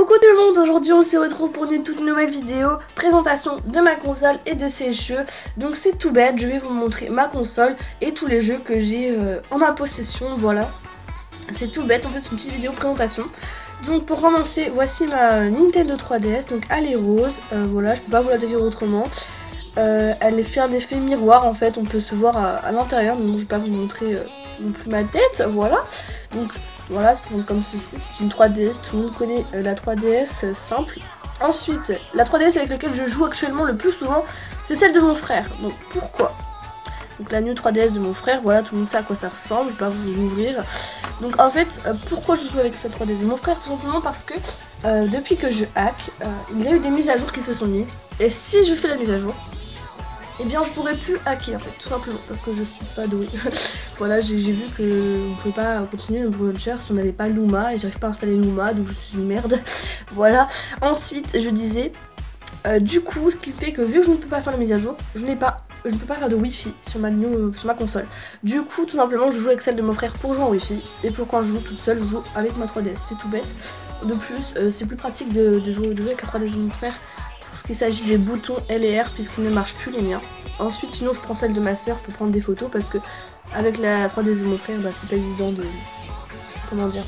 Coucou tout le monde, aujourd'hui on se retrouve pour une toute nouvelle vidéo, présentation de ma console et de ses jeux. Donc c'est tout bête, je vais vous montrer ma console et tous les jeux que j'ai en ma possession, voilà. C'est tout bête, en fait c'est une petite vidéo présentation. Donc pour commencer, voici ma Nintendo 3DS, donc elle est rose, voilà, je peux pas vous la décrire autrement. Elle fait un effet miroir en fait, on peut se voir à l'intérieur, donc je vais pas vous montrer non plus ma tête, voilà. Donc voilà, c'est comme ceci, c'est une 3DS, tout le monde connaît la 3DS simple. Ensuite, la 3DS avec laquelle je joue actuellement le plus souvent, c'est celle de mon frère. Donc pourquoi? Donc la New 3DS de mon frère, voilà, tout le monde sait à quoi ça ressemble, je vais pas vous l'ouvrir. Donc en fait, pourquoi je joue avec cette 3DS de mon frère? Tout simplement parce que depuis que je hack, il y a eu des mises à jour qui se sont mises. Et si je fais la mise à jour, eh bien je pourrais plus hacker en fait, tout simplement, parce que je suis pas douée. Voilà, j'ai vu que on pouvait pas continuer le launcher si on n'avait pas Luma, et j'arrive pas à installer Luma, donc je suis une merde. Voilà, ensuite je disais, du coup, ce qui fait que vu que je ne peux pas faire la mise à jour, je ne peux pas faire de wifi sur ma console. Du coup, tout simplement, je joue avec celle de mon frère pour jouer en wifi, et pour quand je joue toute seule, je joue avec ma 3DS, c'est tout bête. De plus, c'est plus pratique de jouer avec la 3DS de mon frère, parce qu'il s'agit des boutons L et R puisqu'ils ne marchent plus les miens. Ensuite sinon je prends celle de ma soeur pour prendre des photos parce que avec la 3DS de mon frère c'est pas évident de... comment dire,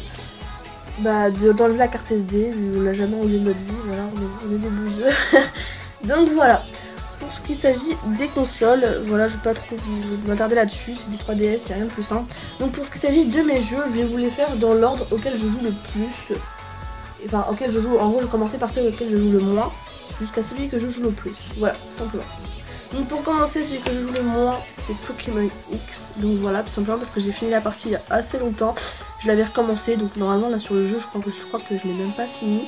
d'enlever la carte SD, on l'a jamais enlevé de notre vie, voilà, on est des bouseux. Donc voilà, pour ce qui s'agit des consoles, voilà, je vais pas trop vous m'attarder là-dessus, c'est des 3DS, il n'y a rien de plus simple. Donc pour ce qui s'agit de mes jeux, je vais vous les faire dans l'ordre auquel je joue le plus. Enfin auquel je joue, en gros je vais commencer par celui auquel je joue le moins, jusqu'à celui que je joue le plus, voilà, tout simplement. Donc pour commencer, celui que je joue le moins, c'est Pokémon X, donc voilà, tout simplement parce que j'ai fini la partie il y a assez longtemps, je l'avais recommencé, donc normalement là sur le jeu, je crois que je l'ai même pas fini,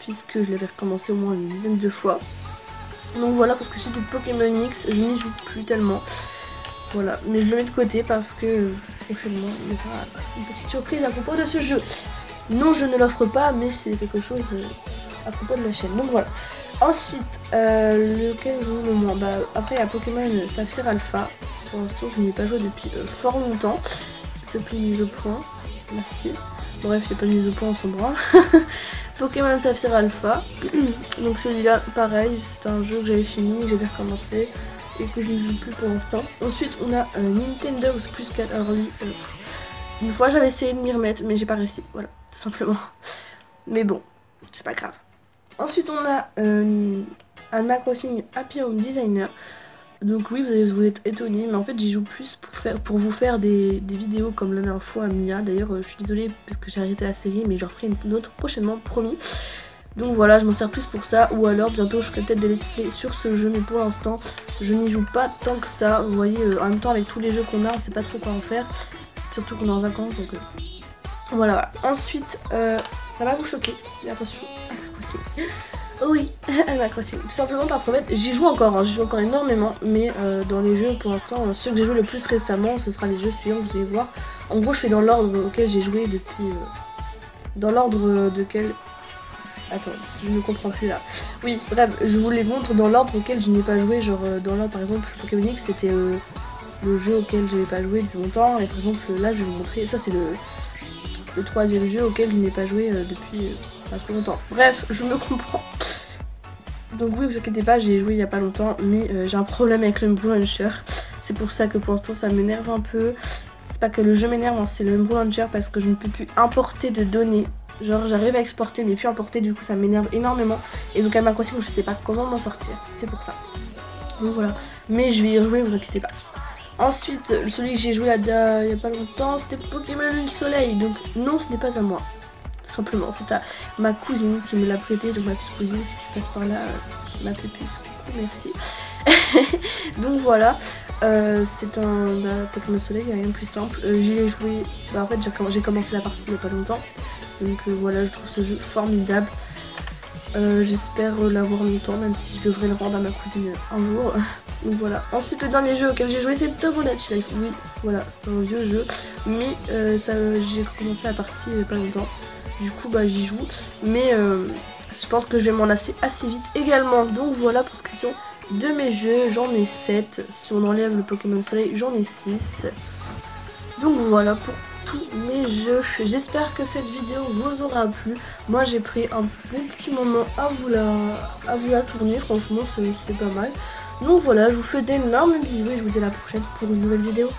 puisque je l'avais recommencé au moins une dizaine de fois. Donc voilà, parce que celui de Pokémon X, je n'y joue plus tellement, voilà, mais je le mets de côté parce que prochainement, il y aura une petite surprise à propos de ce jeu. Non, je ne l'offre pas, mais c'est quelque chose à propos de la chaîne, donc voilà. Ensuite, lequel je joue le moins? Après il y a Pokémon Saphir Alpha. Pour l'instant je n'y ai pas joué depuis fort longtemps. S'il te plaît, mise au point. Merci. Bref, il n'y a pas de mise au point, on s'en branle. Pokémon Saphir Alpha. Donc celui-là, pareil, c'est un jeu que j'avais fini, que j'avais recommencé et que je ne joue plus pour l'instant. Ensuite on a Nintendo plus 4. Alors lui, une fois j'avais essayé de m'y remettre, mais j'ai pas réussi. Voilà, tout simplement. Mais bon, c'est pas grave. Ensuite on a Animal Crossing Happy Home Designer. Donc oui, vous êtes étonnés, mais en fait j'y joue plus pour vous faire des vidéos comme la dernière fois à Mia. D'ailleurs je suis désolée parce que j'ai arrêté la série, mais j'en ferai une autre prochainement, promis. Donc voilà, je m'en sers plus pour ça, ou alors bientôt je ferai peut-être des let's play sur ce jeu, mais pour l'instant je n'y joue pas tant que ça. Vous voyez, en même temps avec tous les jeux qu'on a, on sait pas trop quoi en faire, surtout qu'on est en vacances, donc voilà. Ensuite, ça va vous choquer, mais attention. Oui, Animal Crossing. Tout simplement parce qu'en fait j'y joue encore, j'y joue encore énormément, mais dans les jeux pour l'instant, ceux que j'ai joué le plus récemment, ce sera les jeux suivants, vous allez voir. En gros je fais dans l'ordre auquel j'ai joué depuis... dans l'ordre de quel... Attends, je ne comprends plus là. Oui, bref, je vous les montre dans l'ordre auquel je n'ai pas joué, genre dans l'ordre par exemple Pokémon X c'était le jeu auquel je n'ai pas joué depuis longtemps, et par exemple là je vais vous montrer, ça c'est le troisième jeu auquel je n'ai pas joué depuis pas trop longtemps. Bref, je me comprends. Donc oui, vous inquiétez pas, j'ai joué il y a pas longtemps, mais j'ai un problème avec le Blue Launcher. C'est pour ça que pour l'instant ça m'énerve un peu. C'est pas que le jeu m'énerve, hein, c'est le Blue Launcher parce que je ne peux plus importer de données. Genre j'arrive à exporter mais plus importer, du coup ça m'énerve énormément. Et donc à ma croissance je sais pas comment m'en sortir, c'est pour ça. Donc voilà, mais je vais y rejouer, vous inquiétez pas. Ensuite, celui que j'ai joué il y a pas longtemps, c'était Pokémon Lune Soleil. Donc non, ce n'est pas à moi. Tout simplement, c'est à ma cousine qui me l'a prêté. Donc ma petite cousine, si tu passes par là, ma pépite, merci. Donc voilà, c'est un Pokémon Soleil, il n'y a rien de plus simple. J'y ai joué, en fait j'ai commencé la partie il n'y a pas longtemps. Donc voilà, je trouve ce jeu formidable. J'espère l'avoir longtemps, même si je devrais le rendre à ma cousine un jour. Donc voilà. Ensuite le dernier jeu auquel j'ai joué c'est Tomodachi Life. Oui, voilà, c'est un vieux jeu, mais j'ai recommencé la partie il n'y a pas longtemps. Du coup j'y joue, mais je pense que je vais m'en lasser assez vite également. Donc voilà pour ce qui est de mes jeux, j'en ai 7. Si on enlève le Pokémon Soleil, j'en ai 6. Donc voilà pour tous mes jeux. J'espère que cette vidéo vous aura plu. Moi j'ai pris un bon petit moment à vous la tourner, franchement c'est pas mal. Donc voilà, je vous fais d'énormes bisous et je vous dis à la prochaine pour une nouvelle vidéo.